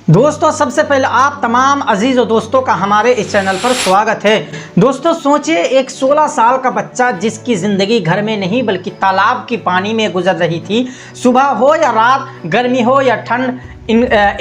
दोस्तों सबसे पहले आप तमाम अजीज़ और दोस्तों का हमारे इस चैनल पर स्वागत है। दोस्तों सोचिए एक 16 साल का बच्चा जिसकी ज़िंदगी घर में नहीं बल्कि तालाब की पानी में गुजर रही थी। सुबह हो या रात, गर्मी हो या ठंड,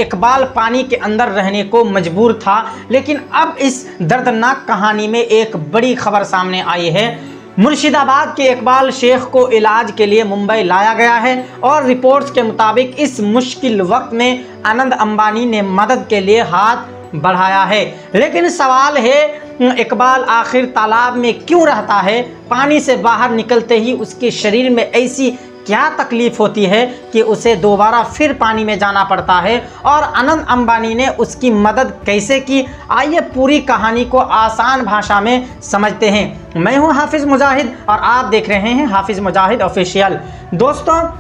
इकबाल पानी के अंदर रहने को मजबूर था। लेकिन अब इस दर्दनाक कहानी में एक बड़ी खबर सामने आई है। मुर्शिदाबाद के इकबाल शेख को इलाज के लिए मुंबई लाया गया है और रिपोर्ट्स के मुताबिक इस मुश्किल वक्त में आनंद अंबानी ने मदद के लिए हाथ बढ़ाया है। लेकिन सवाल है, इकबाल आखिर तालाब में क्यों रहता है? पानी से बाहर निकलते ही उसके शरीर में ऐसी क्या तकलीफ होती है कि उसे दोबारा फिर पानी में जाना पड़ता है? और आनंद अंबानी ने उसकी मदद कैसे की? आइए पूरी कहानी को आसान भाषा में समझते हैं। मैं हूं हाफिज़ मुजाहिद और आप देख रहे हैं हाफिज़ मुजाहिद ऑफिशियल। दोस्तों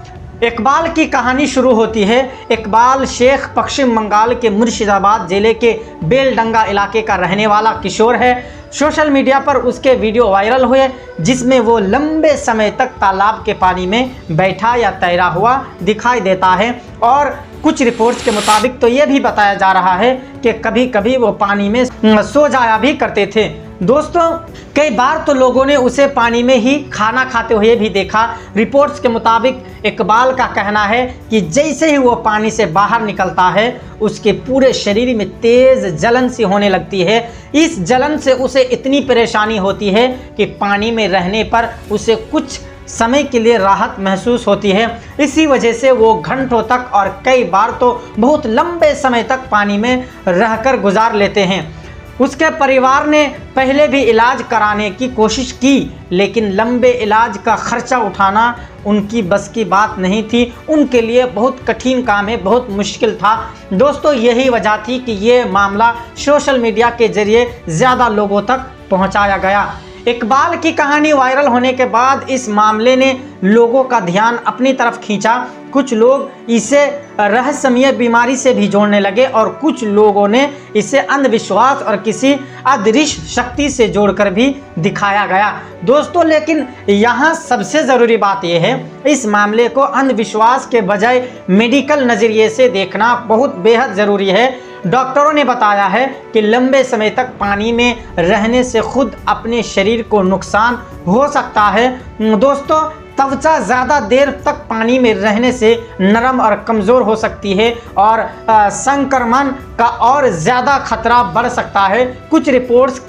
इकबाल की कहानी शुरू होती है। इकबाल शेख पश्चिम बंगाल के मुर्शिदाबाद ज़िले के बेलडंगा इलाके का रहने वाला किशोर है। सोशल मीडिया पर उसके वीडियो वायरल हुए जिसमें वो लंबे समय तक तालाब के पानी में बैठा या तैरा हुआ दिखाई देता है। और कुछ रिपोर्ट्स के मुताबिक तो ये भी बताया जा रहा है कि कभी कभी वो पानी में सो जाया भी करते थे। दोस्तों कई बार तो लोगों ने उसे पानी में ही खाना खाते हुए भी देखा। रिपोर्ट्स के मुताबिक इकबाल का कहना है कि जैसे ही वो पानी से बाहर निकलता है उसके पूरे शरीर में तेज़ जलन सी होने लगती है। इस जलन से उसे इतनी परेशानी होती है कि पानी में रहने पर उसे कुछ समय के लिए राहत महसूस होती है। इसी वजह से वो घंटों तक और कई बार तो बहुत लंबे समय तक पानी में रहकर गुजार लेते हैं। उसके परिवार ने पहले भी इलाज कराने की कोशिश की लेकिन लंबे इलाज का खर्चा उठाना उनकी बस की बात नहीं थी। उनके लिए बहुत कठिन काम है, बहुत मुश्किल था। दोस्तों यही वजह थी कि ये मामला सोशल मीडिया के जरिए ज़्यादा लोगों तक पहुंचाया गया। इकबाल की कहानी वायरल होने के बाद इस मामले ने लोगों का ध्यान अपनी तरफ खींचा। कुछ लोग इसे रहस्यमय बीमारी से भी जोड़ने लगे और कुछ लोगों ने इसे अंधविश्वास और किसी अदृश्य शक्ति से जोड़कर भी दिखाया गया। दोस्तों लेकिन यहाँ सबसे ज़रूरी बात यह है, इस मामले को अंधविश्वास के बजाय मेडिकल नज़रिए से देखना बहुत बेहद ज़रूरी है। डॉक्टरों ने बताया है कि लंबे समय तक पानी में रहने से खुद अपने शरीर को नुकसान हो सकता है। दोस्तों त्वचा ज़्यादा देर तक पानी में रहने से नरम और कमज़ोर हो सकती है और संक्रमण का और ज़्यादा खतरा बढ़ सकता है। कुछ रिपोर्ट्स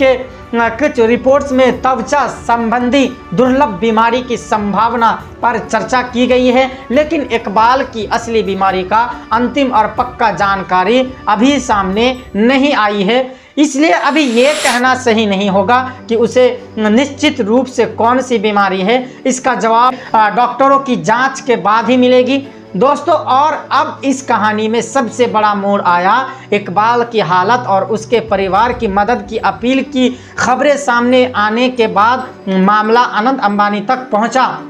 में त्वचा संबंधी दुर्लभ बीमारी की संभावना पर चर्चा की गई है। लेकिन इकबाल की असली बीमारी का अंतिम और पक्का जानकारी अभी सामने नहीं आई है, इसलिए अभी ये कहना सही नहीं होगा कि उसे निश्चित रूप से कौन सी बीमारी है। इसका जवाब डॉक्टरों की जांच के बाद ही मिलेगी। दोस्तों और अब इस कहानी में सबसे बड़ा मोड़ आया। इकबाल की हालत और उसके परिवार की मदद की अपील की खबरें सामने आने के बाद मामला आनंद अंबानी तक पहुंचा।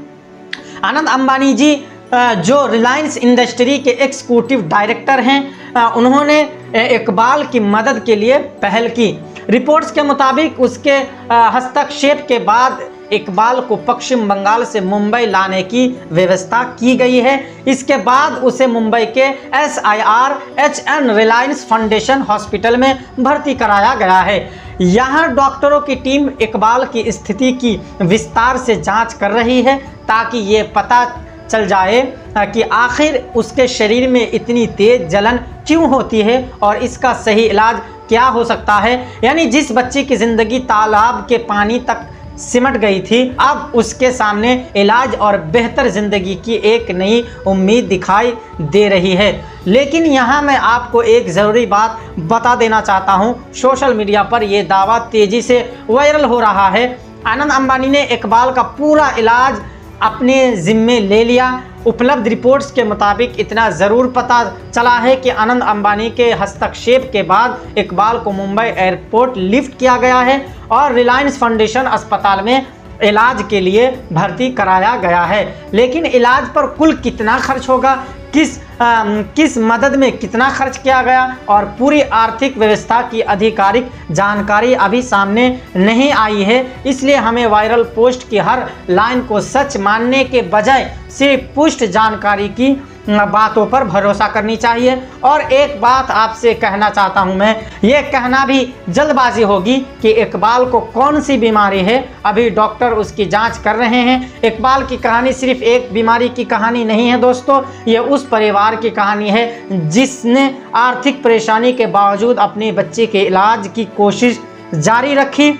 आनंद अंबानी जी जो रिलायंस इंडस्ट्री के एग्जीक्यूटिव डायरेक्टर हैं, उन्होंने इकबाल की मदद के लिए पहल की। रिपोर्ट्स के मुताबिक उसके हस्तक्षेप के बाद इकबाल को पश्चिम बंगाल से मुंबई लाने की व्यवस्था की गई है। इसके बाद उसे मुंबई के SIRHN रिलायंस फाउंडेशन हॉस्पिटल में भर्ती कराया गया है। यहाँ डॉक्टरों की टीम इकबाल की स्थिति की विस्तार से जांच कर रही है ताकि ये पता चल जाए कि आखिर उसके शरीर में इतनी तेज जलन क्यों होती है और इसका सही इलाज क्या हो सकता है। यानी जिस बच्चे की ज़िंदगी तालाब के पानी तक सिमट गई थी, अब उसके सामने इलाज और बेहतर ज़िंदगी की एक नई उम्मीद दिखाई दे रही है। लेकिन यहाँ मैं आपको एक ज़रूरी बात बता देना चाहता हूँ। सोशल मीडिया पर यह दावा तेज़ी से वायरल हो रहा है। आनंद अंबानी ने इकबाल का पूरा इलाज अपने ज़िम्मे ले लिया। उपलब्ध रिपोर्ट्स के मुताबिक इतना ज़रूर पता चला है कि आनंद अंबानी के हस्तक्षेप के बाद इकबाल को मुंबई एयरपोर्ट लिफ्ट किया गया है और रिलायंस फाउंडेशन अस्पताल में इलाज के लिए भर्ती कराया गया है। लेकिन इलाज पर कुल कितना खर्च होगा, किस मदद में कितना खर्च किया गया और पूरी आर्थिक व्यवस्था की आधिकारिक जानकारी अभी सामने नहीं आई है। इसलिए हमें वायरल पोस्ट की हर लाइन को सच मानने के बजाय सिर्फ पुष्ट जानकारी की बातों पर भरोसा करनी चाहिए। और एक बात आपसे कहना चाहता हूं मैं, ये कहना भी जल्दबाजी होगी कि इकबाल को कौन सी बीमारी है, अभी डॉक्टर उसकी जांच कर रहे हैं। इकबाल की कहानी सिर्फ एक बीमारी की कहानी नहीं है दोस्तों, ये उस परिवार की कहानी है जिसने आर्थिक परेशानी के बावजूद अपने बच्चे के इलाज की कोशिश जारी रखी।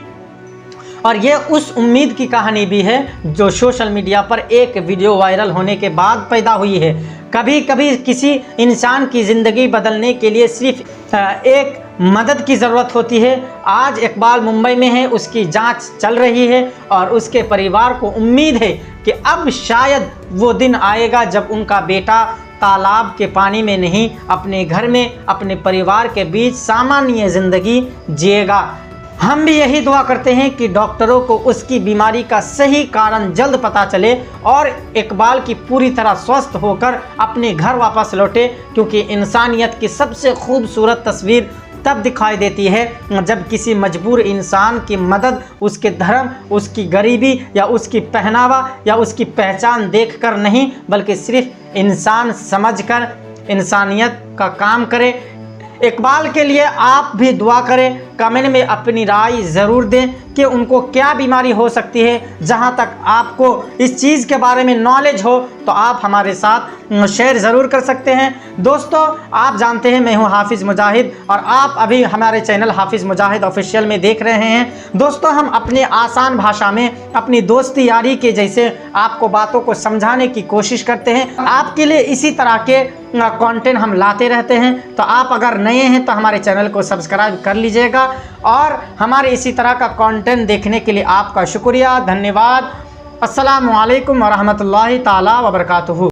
और ये उस उम्मीद की कहानी भी है जो सोशल मीडिया पर एक वीडियो वायरल होने के बाद पैदा हुई है। कभी कभी किसी इंसान की ज़िंदगी बदलने के लिए सिर्फ एक मदद की ज़रूरत होती है। आज इकबाल मुंबई में है, उसकी जांच चल रही है और उसके परिवार को उम्मीद है कि अब शायद वो दिन आएगा जब उनका बेटा तालाब के पानी में नहीं, अपने घर में अपने परिवार के बीच सामान्य ज़िंदगी जिएगा। हम भी यही दुआ करते हैं कि डॉक्टरों को उसकी बीमारी का सही कारण जल्द पता चले और इकबाल की पूरी तरह स्वस्थ होकर अपने घर वापस लौटे, क्योंकि इंसानियत की सबसे खूबसूरत तस्वीर तब दिखाई देती है जब किसी मजबूर इंसान की मदद उसके धर्म, उसकी गरीबी या उसकी पहनावा या उसकी पहचान देखकर नहीं, बल्कि सिर्फ इंसान समझकर इंसानियत का काम करे। इकबाल के लिए आप भी दुआ करें, कमेंट में अपनी राय ज़रूर दें कि उनको क्या बीमारी हो सकती है। जहां तक आपको इस चीज़ के बारे में नॉलेज हो तो आप हमारे साथ शेयर ज़रूर कर सकते हैं। दोस्तों, आप जानते हैं मैं हूं हाफिज़ मुजाहिद और आप अभी हमारे चैनल हाफिज़ मुजाहिद ऑफिशियल में देख रहे हैं। दोस्तों, हम अपने आसान भाषा में अपनी दोस्ती यारी के जैसे आपको बातों को समझाने की कोशिश करते हैं। आपके लिए इसी तरह के कंटेंट हम लाते रहते हैं। तो आप अगर नए हैं तो हमारे चैनल को सब्सक्राइब कर लीजिएगा और हमारे इसी तरह का कंटेंट देखने के लिए आपका शुक्रिया, धन्यवाद। अस्सलामु अलैकुम वरहमतुल्लाहि ताला वबरकातुहू।